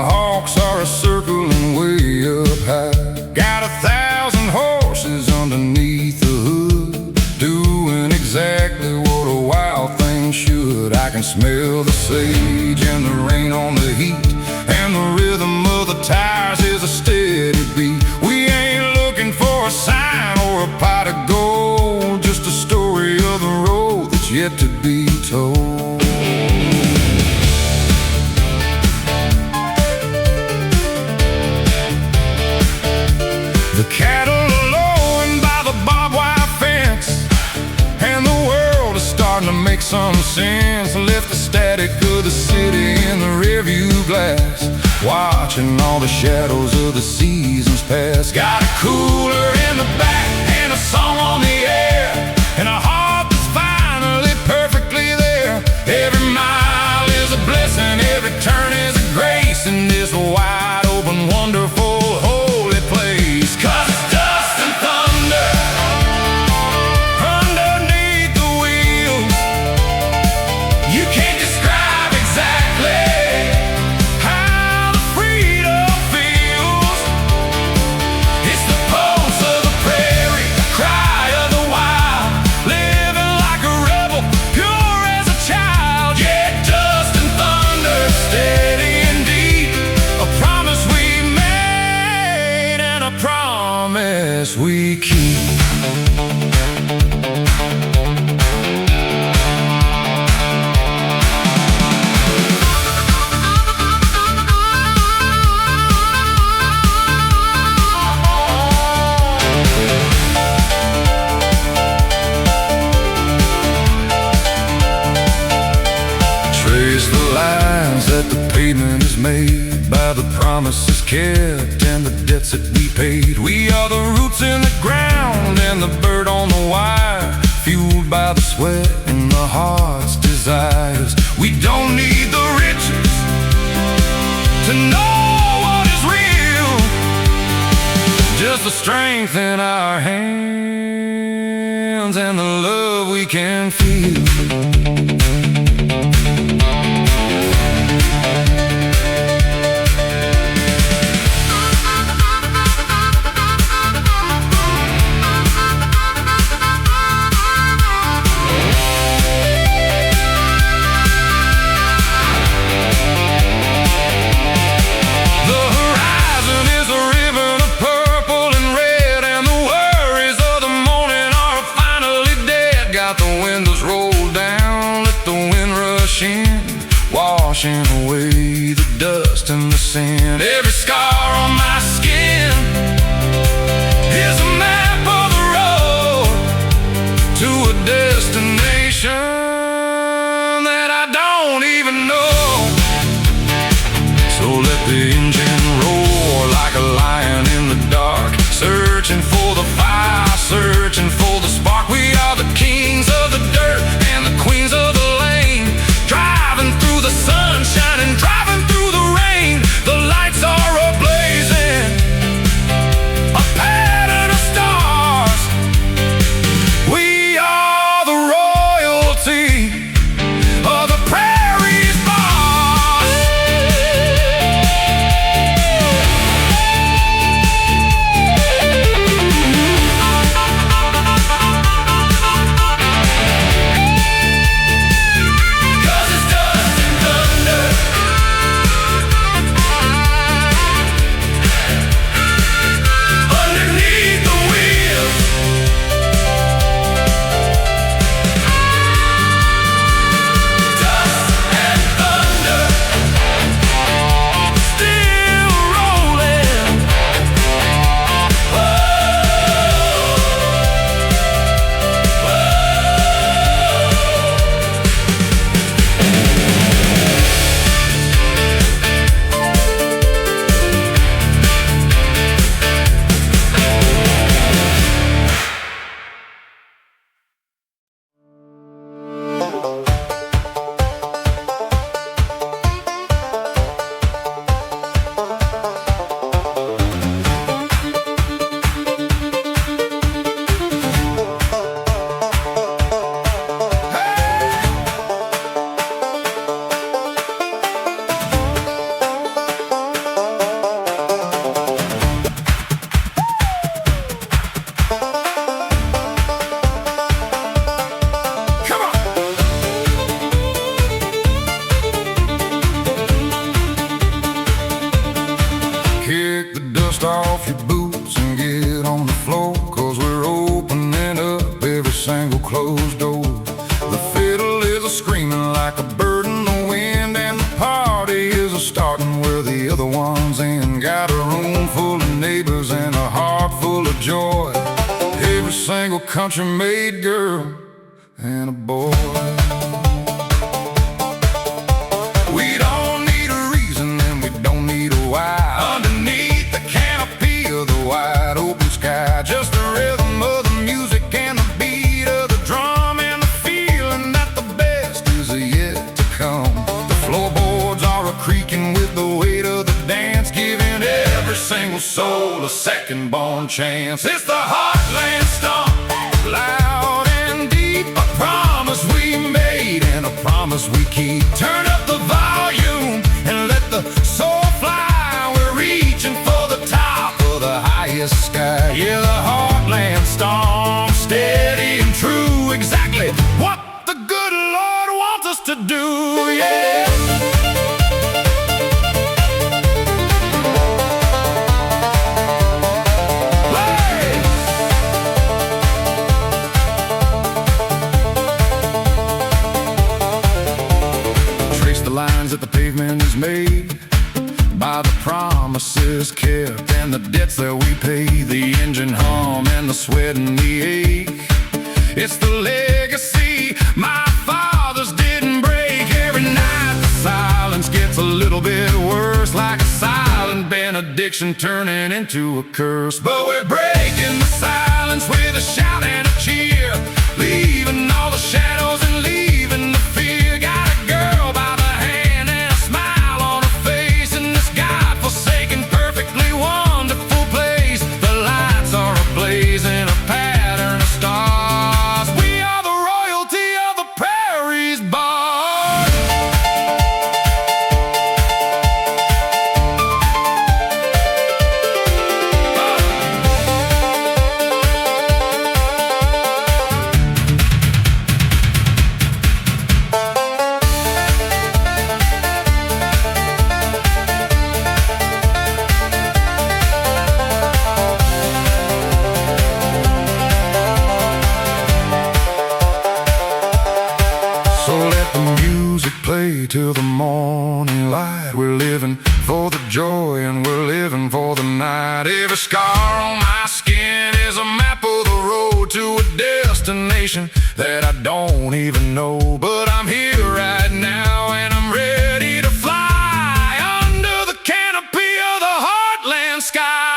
hawks are a-circling way up high. Got 1,000 horses underneath the hood, doing exactly what a wild thing should. I can smell the sage and the rain on the heat, and the rhythm of the tires is a steady beat. We ain't looking for a sign or a pot of gold, just a story of the road that's yet to be told. The cattle are lowing by the barbed wire fence, and the world is starting to make some sense. Left the static of the city in the rearview glass, watching all the shadows of the seasons pass. Got a cooler in the back and a song on the air, and a heart that's finally perfectly there. Every mile is a blessing, every turn is a grace in this wide open, wonderful, holy place. 'Cause it's dust and thunder underneath the wheels. You can't describe exactly how the freedom feels. It's the pulse of the prairie, cry of the wild, living like a rebel, pure as a child. Yeah, dust and thunder, steady and deep, a promise we made and a promise we keep. Trace the lines that the pavement is made by the promises kept and the debts that we paid. We are the roots in the ground and the bird on the wire, fueled by the sweat and the heart's desires. We don't need the riches to know what is real, just the strength in our hands and the love we can feel. Washing away the dust and the sand. Every scar on my skin is a map of the road to a destination that I don't even know. So let the engine roar like a lion in the dark, searching for the fire, searching for the spark. We are the kings of the dirt and the queens of the lane, driving through the sunshine and driving through the rain. The lights are a-blazing, off your boots and get on the floor, 'cause we're opening up every single closed door. The fiddle is a screaming like a bird in the wind, and the party is a starting where the other one's in. Got a room full of neighbors and a heart full of joy. Every single country-made girl and a boy. We don't need a reason and we don't need a why. Underneath the canopy of the wide open sky, just the rhythm of the music and the beat of the drum, and the feeling that the best is yet to come. The floorboards are a-creaking with the weight of the dance, giving every single soul a second-born chance. It's the Heartland Stomp, loud and deep, a promise we made and a promise we keep. Turn up the volume and let the soul fly. We're reaching for the top of the highest sky. Yeah, the Heartland Stomp, steady and true, exactly what the good Lord wants us to do, yeah. Lines that the pavement is made by the promises kept and the debts that we pay, the engine hum and the sweat and the ache. It's the legacy my fathers didn't break. Every night the silence gets a little bit worse, like a silent benediction turning into a curse. But we're breaking the silence with a shout and a cheer, leaving all the shadows and leaving the fear. Got a girl by the hand and a smile on her face in this God-forsaken, perfectly wonderful place. The lights are ablaze in a pattern of stars. We are the royalty of the prairie's bars. Play till the morning light. We're living for the joy and we're living for the night. Every scar on my skin is a map of the road to a destination that I don't even know. But I'm here right now and I'm ready to fly under the canopy of the Heartland sky.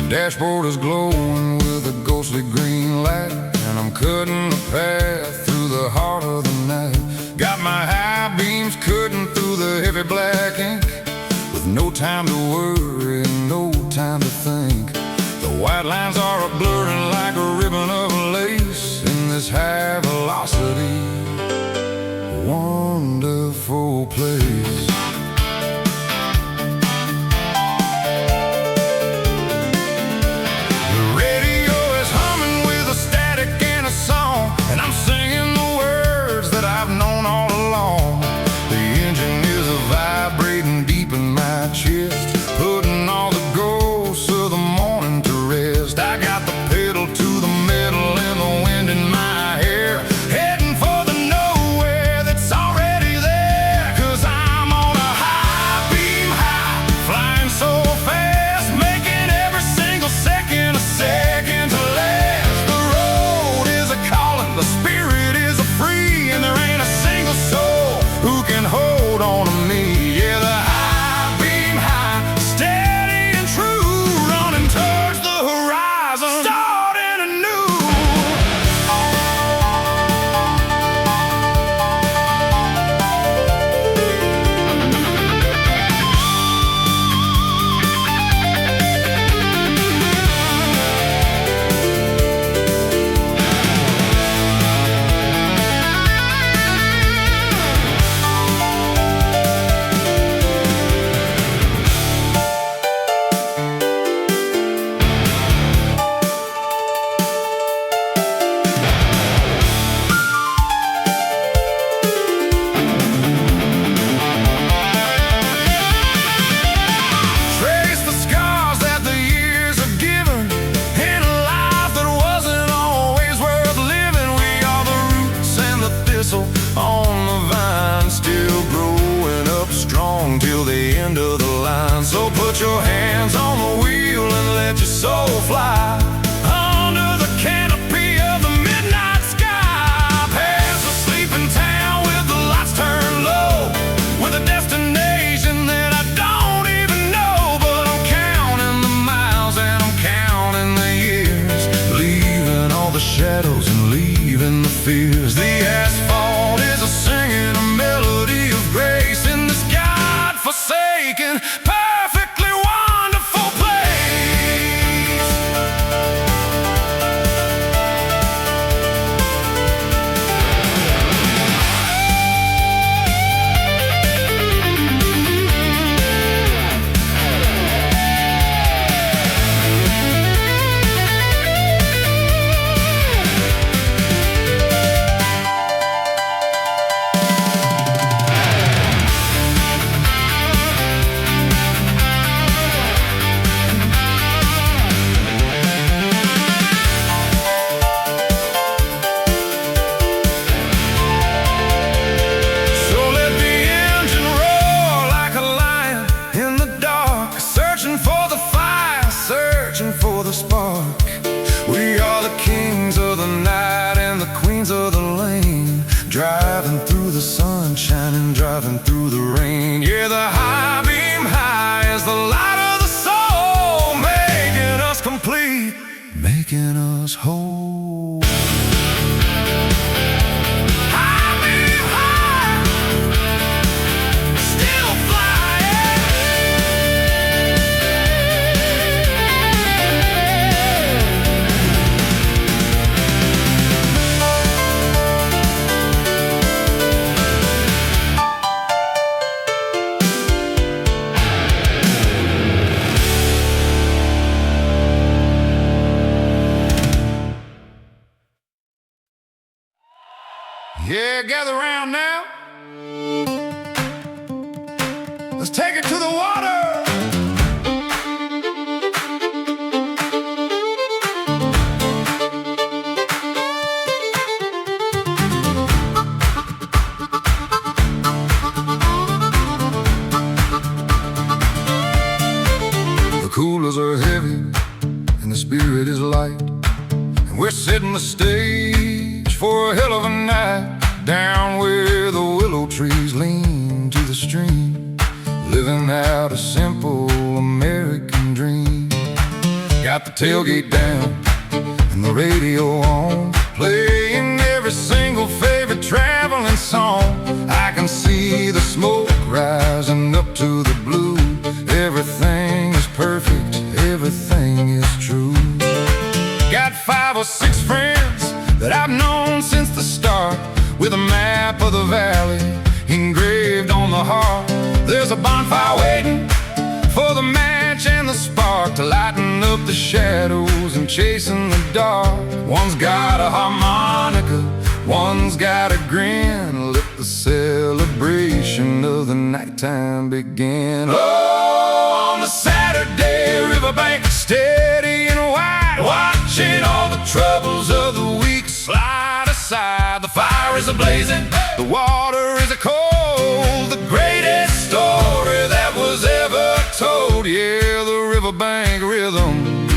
Dashboard is glowing with a ghostly green light, and I'm cutting a path through the heart of the night. Got my high beams cutting through the heavy black ink, with no time to worry, no time to think. The white lines are a blurring like a ribbon of lace in this high velocity, wonderful place. And I'm singing the words that I've known all along. The engine is vibrating deep in my chest, putting all the ghosts of the morning to rest. I got the pedal to fears. The asphalt is a singing a melody of grace in this God-forsaken, perfectly wonderful place. For the spark, we are the kings of the night and the queens of the lane, driving through the sunshine and driving through the rain. Yeah, the high beam high is the light of the soul, making us complete, making us whole. High beam high, still flying. Yeah, gather round now. Let's take it to the water. The coolers are heavy and the spirit is light, and we're setting the stage for a hell of a night. Down where the willow trees lean to the stream, living out a simple American dream. Got the tailgate down and the radio on, playing every single favorite traveling song. I can see the smoke rising up to the blue. Everything is perfect, everything is true. Got 5 or 6 friends that I've known since the start, with a map of the valley engraved on the heart. There's a bonfire waiting for the match and the spark to lighten up the shadows and chasing the dark. One's got a harmonica, one's got a grin. Let the celebration of the nighttime begin. Oh, on the Saturday riverbank, steady and wide, watching all the troubles of the week slide aside. The fire is a-blazing, the water is a-cold, the greatest story that was ever told. Yeah, the riverbank rhythm,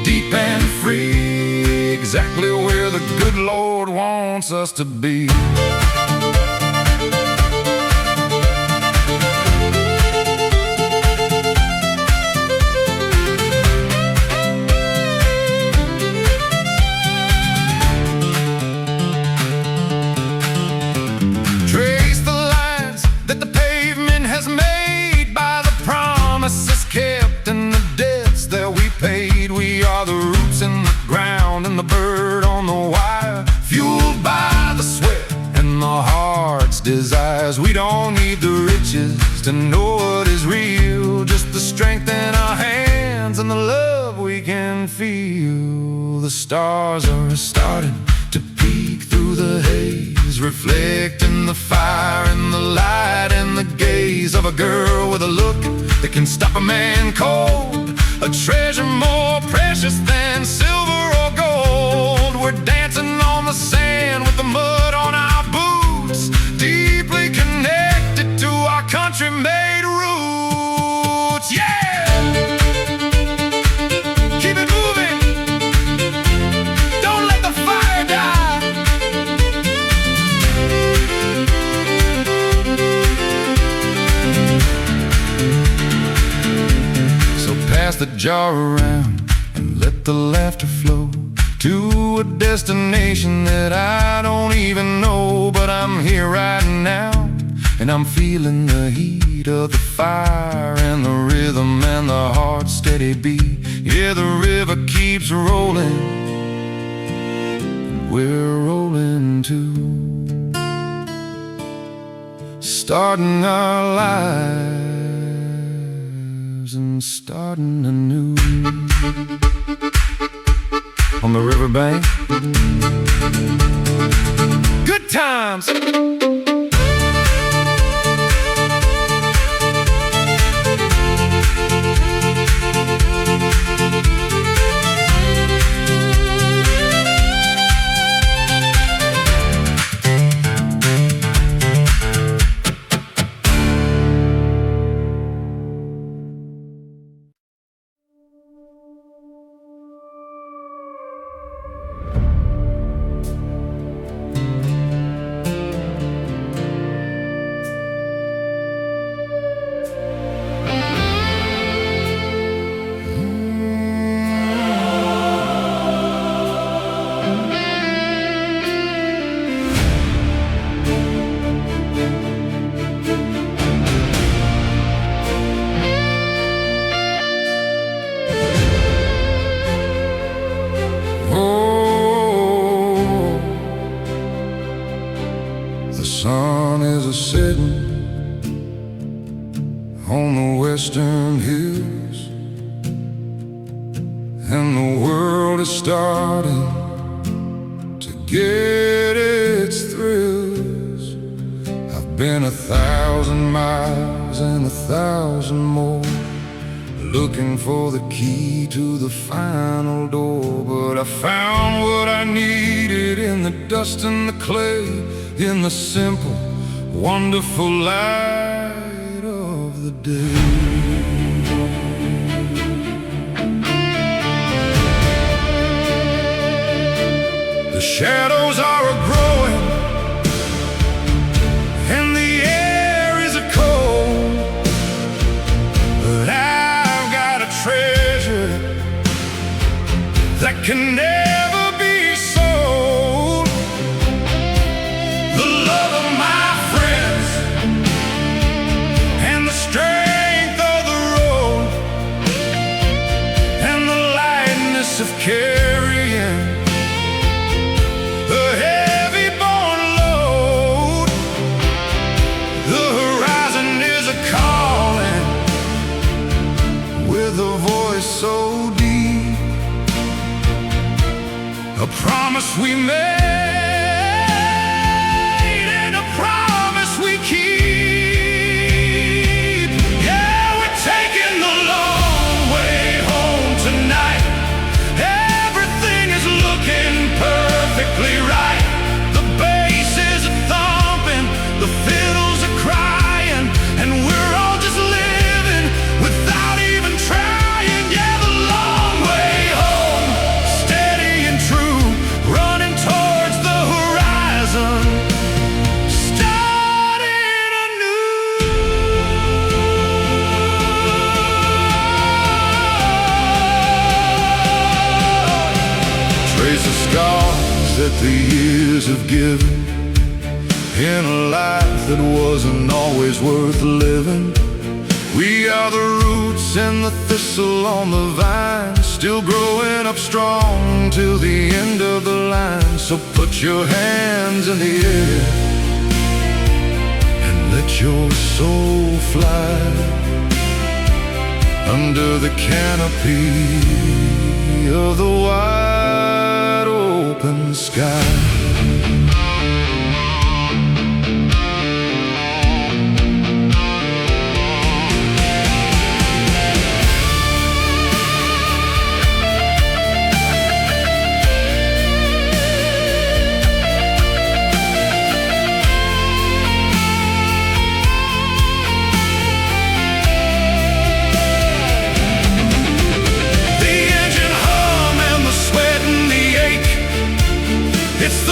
deep and free, exactly where the good Lord wants us to be. Kept and the debts that we paid. We are the roots in the ground and the bird on the wire, fueled by the sweat and the heart's desires. We don't need the riches to know what is real, just the strength in our hands and the love we can feel. The stars are starting to peek through the haze, reflecting the fire and the light and the gaze of a girl with a look that can stop a man cold, a treasure more precious than silver or gold. We're dancing on the sand with the mud on our boots, deeply connected to our country-made roots. Yeah! Keep it moving, don't let the fire die. So pass the jar around and let the laughter flow. to a destination that I don't even know. But I'm here right now, and I'm feeling the heat of the fire and the rhythm and the heart's steady beat. Yeah, the river keeps rolling, we're rolling too, starting our lives and starting anew. On the riverbank, good times. The sun is a-setting on the western hills, and the world is starting to get its thrills. I've been 1,000 miles and 1,000 more, looking for the key to the final door. But I found what I needed in the dust and the clay, in the simple, wonderful light of the day. The shadows are a-growing, and the air is a-cold, but I've got a treasure that can never be sold. The love of my friends and the strength of the road and the lightness of carrying the heavy born load. The horizon is a-calling with a voice so deep, a promise we made and a promise we keep. Yeah, we're taking the long way home tonight. Everything is looking perfectly right. The bass is a-thumping, the fiddles are crying, and we're all just living without even trying. Yeah, the long way home, steady and true, running towards the horizon, starting anew. Trace the scars that the years have given in a life that wasn't always worth living. We are the roots and the thistle on the vine, still growing up strong till the end of the line. So put your hands in the air and let your soul fly under the canopy of the wide open sky. It's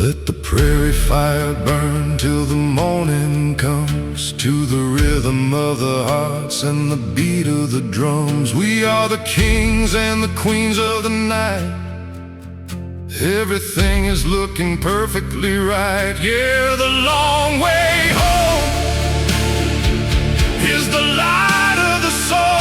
Let the prairie fire burn till the morning comes, to the rhythm of the hearts and the beat of the drums. We are the kings and the queens of the night. Everything is looking perfectly right. Yeah, the long way home is the light of the soul.